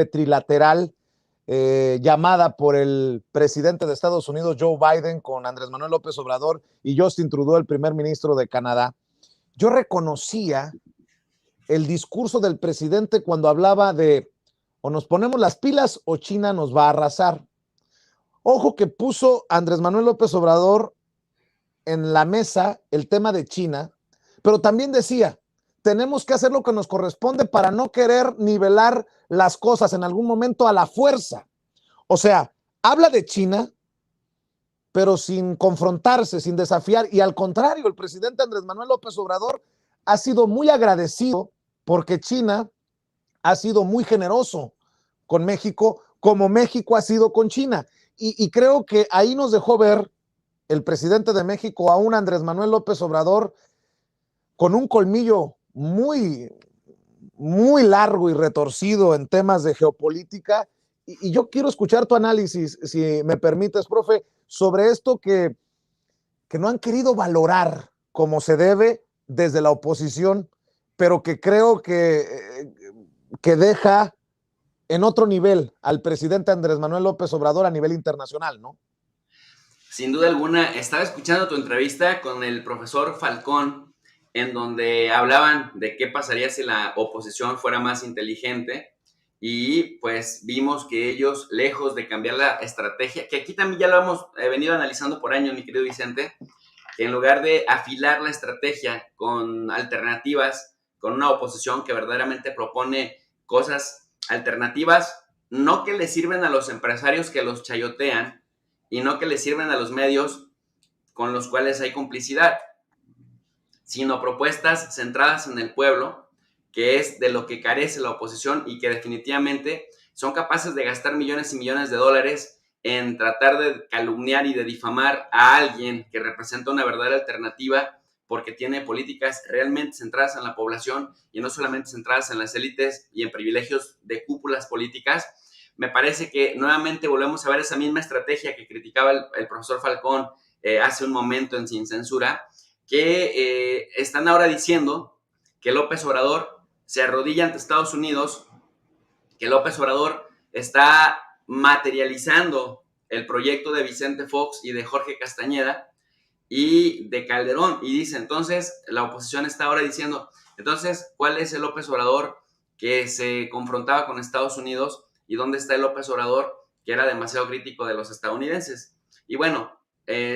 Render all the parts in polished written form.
trilateral llamada por el presidente de Estados Unidos, Joe Biden, con Andrés Manuel López Obrador y Justin Trudeau, el primer ministro de Canadá, yo reconocía el discurso del presidente cuando hablaba de o nos ponemos las pilas o China nos va a arrasar. Ojo que puso Andrés Manuel López Obrador en la mesa el tema de China, pero también decía, tenemos que hacer lo que nos corresponde para no querer nivelar las cosas en algún momento a la fuerza. O sea, habla de China, pero sin confrontarse, sin desafiar, y al contrario, el presidente Andrés Manuel López Obrador ha sido muy agradecido porque China ha sido muy generoso con México, como México ha sido con China. Y creo que ahí nos dejó ver el presidente de México a un Andrés Manuel López Obrador con un colmillo muy, muy largo y retorcido en temas de geopolítica. Y yo quiero escuchar tu análisis, si me permites, profe, sobre esto que no han querido valorar como se debe desde la oposición, pero que creo que deja en otro nivel al presidente Andrés Manuel López Obrador a nivel internacional, ¿no? Sin duda alguna, estaba escuchando tu entrevista con el profesor Falcón, en donde hablaban de qué pasaría si la oposición fuera más inteligente, y pues vimos que ellos, lejos de cambiar la estrategia, que aquí también ya lo hemos venido analizando por años, mi querido Vicente, que en lugar de afilar la estrategia con alternativas, con una oposición que verdaderamente propone cosas alternativas, no que le sirven a los empresarios que los chayotean, y no que le sirven a los medios con los cuales hay complicidad, sino propuestas centradas en el pueblo, que es de lo que carece la oposición y que definitivamente son capaces de gastar millones y millones de dólares en tratar de calumniar y de difamar a alguien que representa una verdadera alternativa porque tiene políticas realmente centradas en la población y no solamente centradas en las élites y en privilegios de cúpulas políticas. Me parece que nuevamente volvemos a ver esa misma estrategia que criticaba el profesor Falcón hace un momento en Sin Censura, que están ahora diciendo que López Obrador se arrodilla ante Estados Unidos, que López Obrador está materializando el proyecto de Vicente Fox y de Jorge Castañeda y de Calderón, y dice, entonces, la oposición está ahora diciendo, entonces, ¿cuál es el López Obrador que se confrontaba con Estados Unidos y dónde está el López Obrador que era demasiado crítico de los estadounidenses? Y bueno,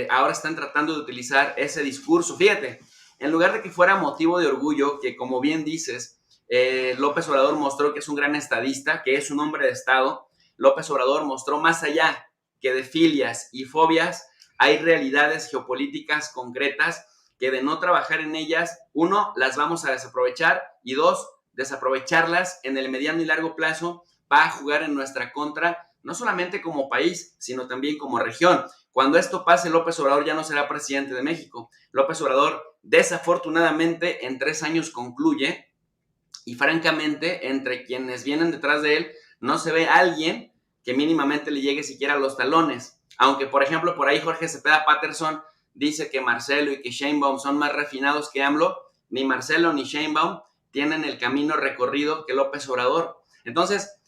ahora están tratando de utilizar ese discurso. Fíjate, en lugar de que fuera motivo de orgullo, que como bien dices, López Obrador mostró que es un gran estadista, que es un hombre de Estado. López Obrador mostró más allá que de filias y fobias, hay realidades geopolíticas concretas que de no trabajar en ellas, uno, las vamos a desaprovechar, y dos, desaprovecharlas en el mediano y largo plazo va a jugar en nuestra contra, no solamente como país, sino también como región. Cuando esto pase, López Obrador ya no será presidente de México. López Obrador, desafortunadamente, en 3 años concluye, y francamente, entre quienes vienen detrás de él, no se ve a alguien que mínimamente le llegue siquiera a los talones. Aunque, por ejemplo, por ahí Jorge Cepeda Patterson dice que Marcelo y que Sheinbaum son más refinados que AMLO, ni Marcelo ni Sheinbaum tienen el camino recorrido que López Obrador. Entonces,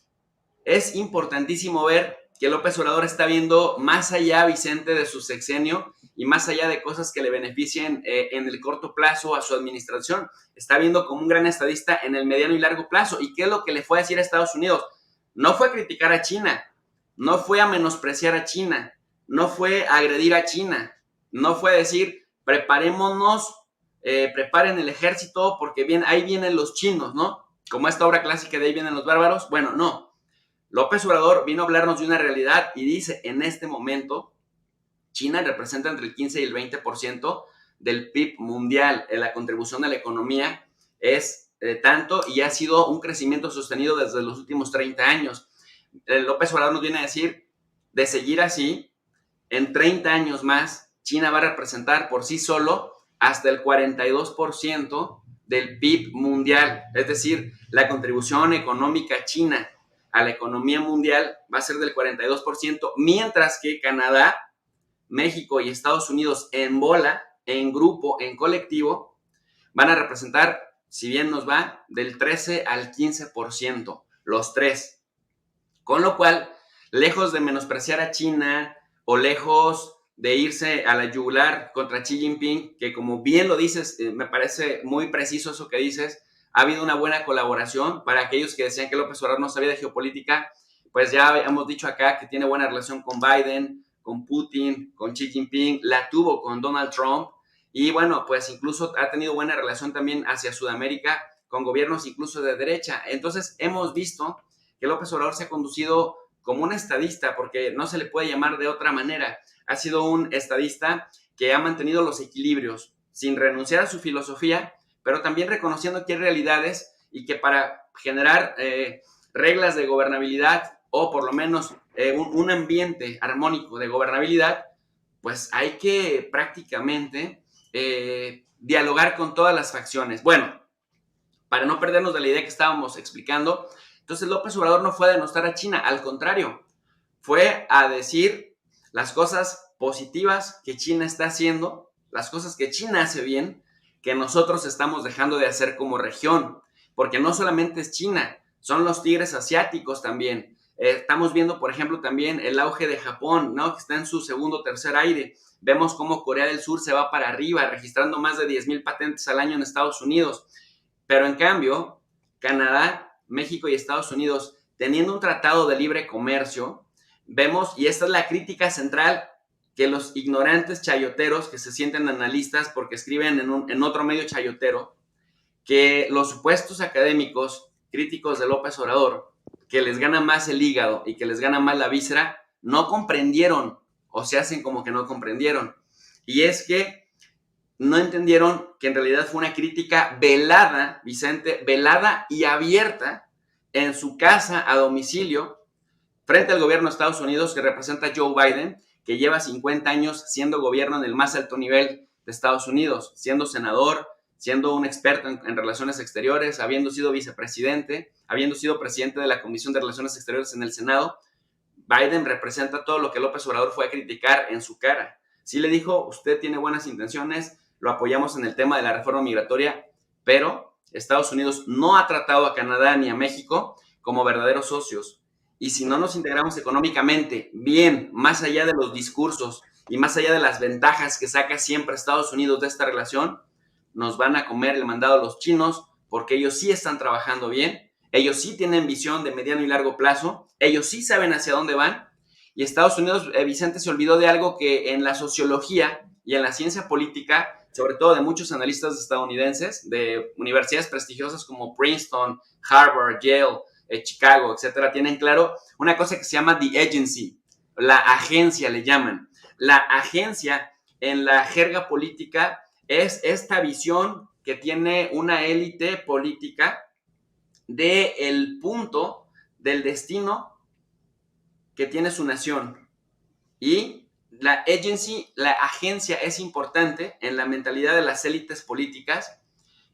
es importantísimo ver que López Obrador está viendo más allá, Vicente, de su sexenio y más allá de cosas que le beneficien en el corto plazo a su administración. Está viendo como un gran estadista en el mediano y largo plazo. ¿Y qué es lo que le fue a decir a Estados Unidos? No fue a criticar a China, no fue a menospreciar a China, no fue a agredir a China, no fue a decir, preparémonos, preparen el ejército porque bien, ahí vienen los chinos, ¿no? Como esta obra clásica de ahí vienen los bárbaros. Bueno, no. López Obrador vino a hablarnos de una realidad y dice, en este momento, China representa entre el 15 y el 20% del PIB mundial. La contribución a la economía es tanto y ha sido un crecimiento sostenido desde los últimos 30 años. López Obrador nos viene a decir, de seguir así, en 30 años más, China va a representar por sí solo hasta el 42% del PIB mundial. Es decir, la contribución económica china a la economía mundial va a ser del 42%, mientras que Canadá, México y Estados Unidos en bola, en grupo, en colectivo, van a representar, si bien nos va, del 13 al 15%, los tres. Con lo cual, lejos de menospreciar a China o lejos de irse a la yugular contra Xi Jinping, que como bien lo dices, me parece muy preciso eso que dices, ha habido una buena colaboración. Para aquellos que decían que López Obrador no sabía de geopolítica, pues ya hemos dicho acá que tiene buena relación con Biden, con Putin, con Xi Jinping, la tuvo con Donald Trump, y bueno, pues incluso ha tenido buena relación también hacia Sudamérica, con gobiernos incluso de derecha. Entonces hemos visto que López Obrador se ha conducido como un estadista, porque no se le puede llamar de otra manera. Ha sido un estadista que ha mantenido los equilibrios sin renunciar a su filosofía, pero también reconociendo que hay realidades y que para generar reglas de gobernabilidad o por lo menos un ambiente armónico de gobernabilidad, pues hay que prácticamente dialogar con todas las facciones. Bueno, para no perdernos de la idea que estábamos explicando, entonces López Obrador no fue a denostar a China, al contrario, fue a decir las cosas positivas que China está haciendo, las cosas que China hace bien, que nosotros estamos dejando de hacer como región, porque no solamente es China, son los tigres asiáticos también. Estamos viendo, por ejemplo, también el auge de Japón, ¿no? Que está en su segundo o tercer aire. Vemos cómo Corea del Sur se va para arriba, registrando más de 10,000 patentes al año en Estados Unidos. Pero en cambio, Canadá, México y Estados Unidos, teniendo un tratado de libre comercio, vemos, y esta es la crítica central, que los ignorantes chayoteros que se sienten analistas porque escriben en otro medio chayotero, que los supuestos académicos críticos de López Obrador, que les gana más el hígado y que les gana más la víscera, no comprendieron o se hacen como que no comprendieron. Y es que no entendieron que en realidad fue una crítica velada, Vicente, velada y abierta en su casa a domicilio frente al gobierno de Estados Unidos que representa Joe Biden, que lleva 50 años siendo gobierno en el más alto nivel de Estados Unidos, siendo senador, siendo un experto en relaciones exteriores, habiendo sido vicepresidente, habiendo sido presidente de la Comisión de Relaciones Exteriores en el Senado. Biden representa todo lo que López Obrador fue a criticar en su cara. Sí le dijo, usted tiene buenas intenciones, lo apoyamos en el tema de la reforma migratoria, pero Estados Unidos no ha tratado a Canadá ni a México como verdaderos socios. Y si no nos integramos económicamente bien, más allá de los discursos y más allá de las ventajas que saca siempre Estados Unidos de esta relación, nos van a comer el mandado los chinos, porque ellos sí están trabajando bien, ellos sí tienen visión de mediano y largo plazo, ellos sí saben hacia dónde van. Y Estados Unidos, Vicente, se olvidó de algo que en la sociología y en la ciencia política, sobre todo de muchos analistas estadounidenses, de universidades prestigiosas como Princeton, Harvard, Yale, Chicago, etcétera, tienen claro una cosa que se llama the agency, la agencia le llaman. La agencia en la jerga política es esta visión que tiene una élite política del punto del destino que tiene su nación. Y la agency, la agencia es importante en la mentalidad de las élites políticas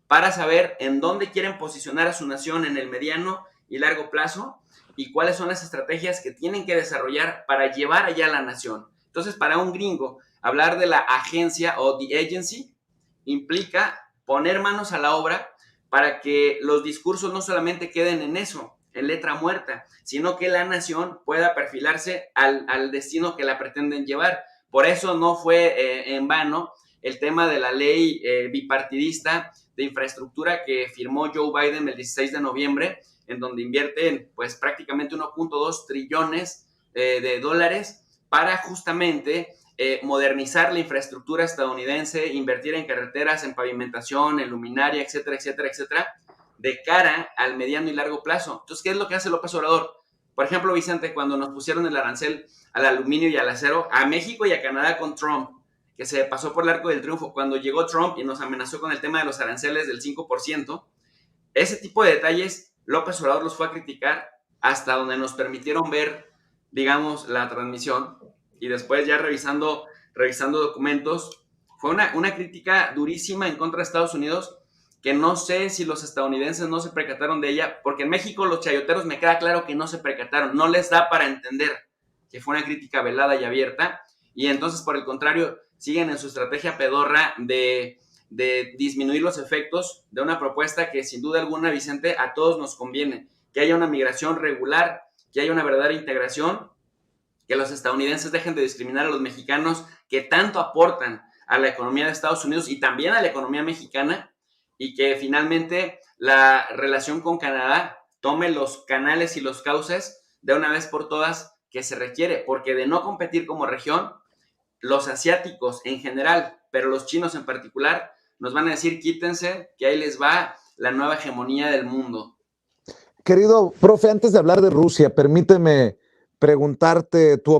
para saber en dónde quieren posicionar a su nación en el mediano y largo plazo y cuáles son las estrategias que tienen que desarrollar para llevar allá a la nación. Entonces, para un gringo, hablar de la agencia o the agency implica poner manos a la obra para que los discursos no solamente queden en eso, en letra muerta, sino que la nación pueda perfilarse al destino que la pretenden llevar. Por eso no fue en vano el tema de la ley bipartidista de infraestructura que firmó Joe Biden el 16 de noviembre, en donde invierten pues prácticamente 1.2 trillones de dólares para justamente modernizar la infraestructura estadounidense, invertir en carreteras, en pavimentación, en luminaria, etcétera, etcétera, etcétera, de cara al mediano y largo plazo. Entonces, ¿qué es lo que hace López Obrador? Por ejemplo, Vicente, cuando nos pusieron el arancel al aluminio y al acero, a México y a Canadá con Trump, que se pasó por el arco del triunfo, cuando llegó Trump y nos amenazó con el tema de los aranceles del 5%, ese tipo de detalles López Obrador los fue a criticar hasta donde nos permitieron ver, digamos, la transmisión, y después ya revisando documentos, fue una crítica durísima en contra de Estados Unidos, que no sé si los estadounidenses no se percataron de ella, porque en México los chayoteros me queda claro que no se percataron, no les da para entender que fue una crítica velada y abierta, y entonces por el contrario siguen en su estrategia pedorra de disminuir los efectos de una propuesta que sin duda alguna, Vicente, a todos nos conviene, que haya una migración regular, que haya una verdadera integración, que los estadounidenses dejen de discriminar a los mexicanos que tanto aportan a la economía de Estados Unidos y también a la economía mexicana, y que finalmente la relación con Canadá tome los canales y los cauces de una vez por todas que se requiere, porque de no competir como región, los asiáticos en general, pero los chinos en particular, nos van a decir quítense, que ahí les va la nueva hegemonía del mundo. Querido profe, antes de hablar de Rusia, permíteme preguntarte tu opinión